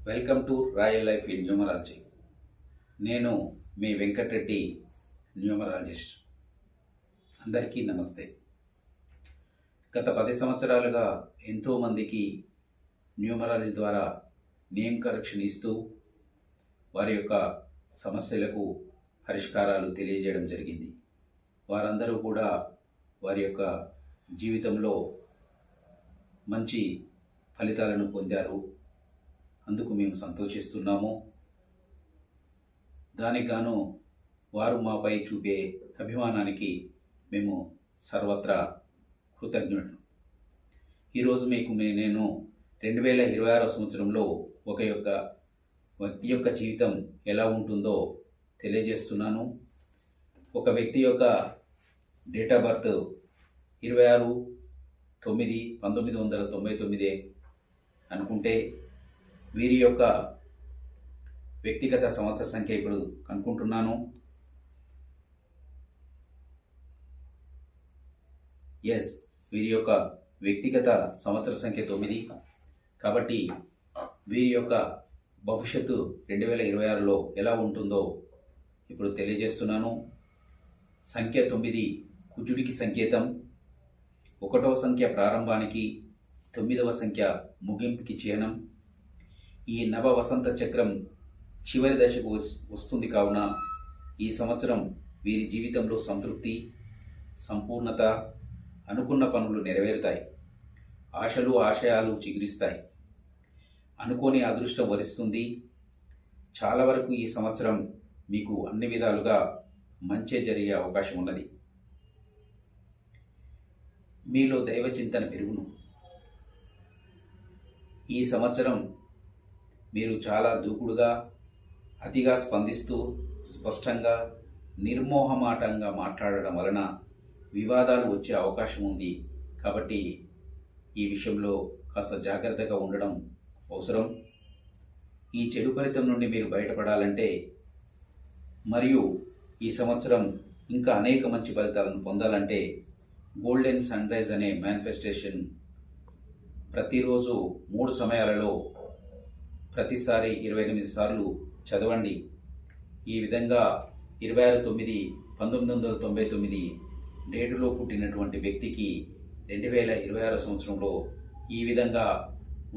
Welcome to royal life in numerology. నేను మీ Venkatareddy, numerologist. అందరికీ నమస్తే. గత 10 సంవత్సరాలుగా ఎంతోమందికి న్యూమరాలజీ ద్వారా నేమ్ కరెక్షన్ ఇస్తూ వారి యొక్క సమస్యలకు పరిష్కారాలు తెలియజేయడం జరిగింది. వారందరూ కూడా వారి యొక్క జీవితంలో మంచి ఫలితాలను పొందారు. అందుకు మేము సంతోషిస్తున్నాము. దానికి గాను వారు మాపై చూపే అభిమానానికి మేము సర్వత్రా కృతజ్ఞులు. ఈరోజు నేను 2026 సంవత్సరంలో ఒక వ్యక్తి యొక్క జీవితం ఎలా ఉంటుందో తెలియజేస్తున్నాను. ఒక వ్యక్తి యొక్క డేట్ ఆఫ్ బర్త్ 26/9/1999 అనుకుంటే వీరి యొక్క వ్యక్తిగత సంవత్సర సంఖ్య ఇప్పుడు కనుక్కుంటున్నాను. వీరి యొక్క వ్యక్తిగత సంవత్సర సంఖ్య 9. కాబట్టి వీరి యొక్క భవిష్యత్తు 2026లో ఎలా ఉంటుందో ఇప్పుడు తెలియజేస్తున్నాను. సంఖ్య 9 కుజుడికి సంకేతం. 1వ సంఖ్య ప్రారంభానికి, 9వ సంఖ్య ముగింపుకి చిహ్నం. ఈ నవ వసంత చక్రం చివరి దశకు వస్తుంది కావున ఈ సంవత్సరం వీరి జీవితంలో సంతృప్తి, సంపూర్ణత, అనుకున్న పనులు నెరవేరుతాయి. ఆశలు ఆశయాలు చిగురిస్తాయి. అనుకోని అదృష్టం వరిస్తుంది. చాలా వరకు ఈ సంవత్సరం మీకు అన్ని విధాలుగా మంచి జరిగే అవకాశం ఉన్నది. మీలో దైవ చింతన పెరుగును. ఈ సంవత్సరం మీరు చాలా దూకుడుగా, అతిగా స్పందిస్తూ స్పష్టంగా, నిర్మోహమాటంగా మాట్లాడడం వలన వివాదాలు వచ్చే అవకాశం ఉంది. కాబట్టి ఈ విషయంలో కాస్త జాగ్రత్తగా ఉండడం అవసరం. ఈ చెడు ఫలితం నుండి మీరు బయటపడాలంటే మరియు ఈ సంవత్సరం ఇంకా అనేక మంచి ఫలితాలను పొందాలంటే గోల్డెన్ సన్ రైజ్ అనే మేనిఫెస్టేషన్ ప్రతిరోజు 3 సమయాలలో ప్రతిసారి 28 సార్లు చదవండి. ఈ విధంగా 26/9/1999 డేటులో పుట్టినటువంటి వ్యక్తికి 2026 సంవత్సరంలో ఈ విధంగా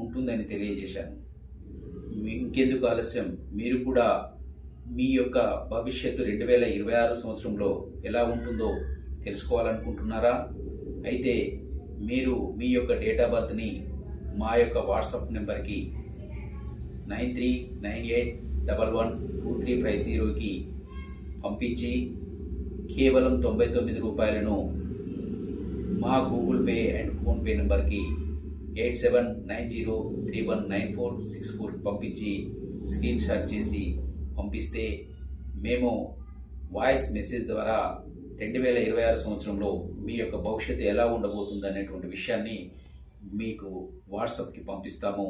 ఉంటుందని తెలియజేశాను. ఇంకెందుకు ఆలస్యం, మీరు కూడా మీ యొక్క భవిష్యత్తు 2026 సంవత్సరంలో ఎలా ఉంటుందో తెలుసుకోవాలనుకుంటున్నారా? అయితే మీరు మీ యొక్క డేట్ ఆఫ్ బర్త్ని మా యొక్క వాట్సాప్ నెంబర్కి 9398112350కి పంపించి కేవలం 99 రూపాయలను మా గూగుల్ పే అండ్ ఫోన్పే నెంబర్కి 8790319464 పంపించి స్క్రీన్ షాట్ చేసి పంపిస్తే మేము వాయిస్ మెసేజ్ ద్వారా 2026 సంవత్సరంలో మీ యొక్క భవిష్యత్తు ఎలా ఉండబోతుంది అనేటువంటి విషయాన్ని మీకు వాట్సాప్కి పంపిస్తాము.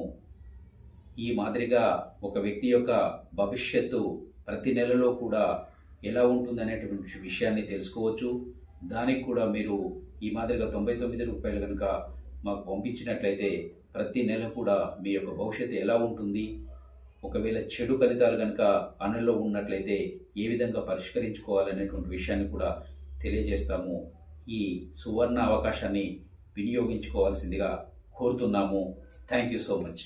ఈ మాదిరిగా ఒక వ్యక్తి యొక్క భవిష్యత్తు ప్రతి నెలలో కూడా ఎలా ఉంటుందనేటువంటి విషయాన్ని తెలుసుకోవచ్చు. దానికి కూడా మీరు ఈ మాదిరిగా 99 రూపాయలు కనుక మాకు పంపించినట్లయితే ప్రతి నెల కూడా మీ యొక్క భవిష్యత్తు ఎలా ఉంటుంది, ఒకవేళ చెడు ఫలితాలు కనుక అనలో ఉన్నట్లయితే ఏ విధంగా పరిష్కరించుకోవాలనేటువంటి విషయాన్ని కూడా తెలియజేస్తాము. ఈ సువర్ణ అవకాశాన్ని వినియోగించుకోవాల్సిందిగా కోరుతున్నాము. Thank you so much.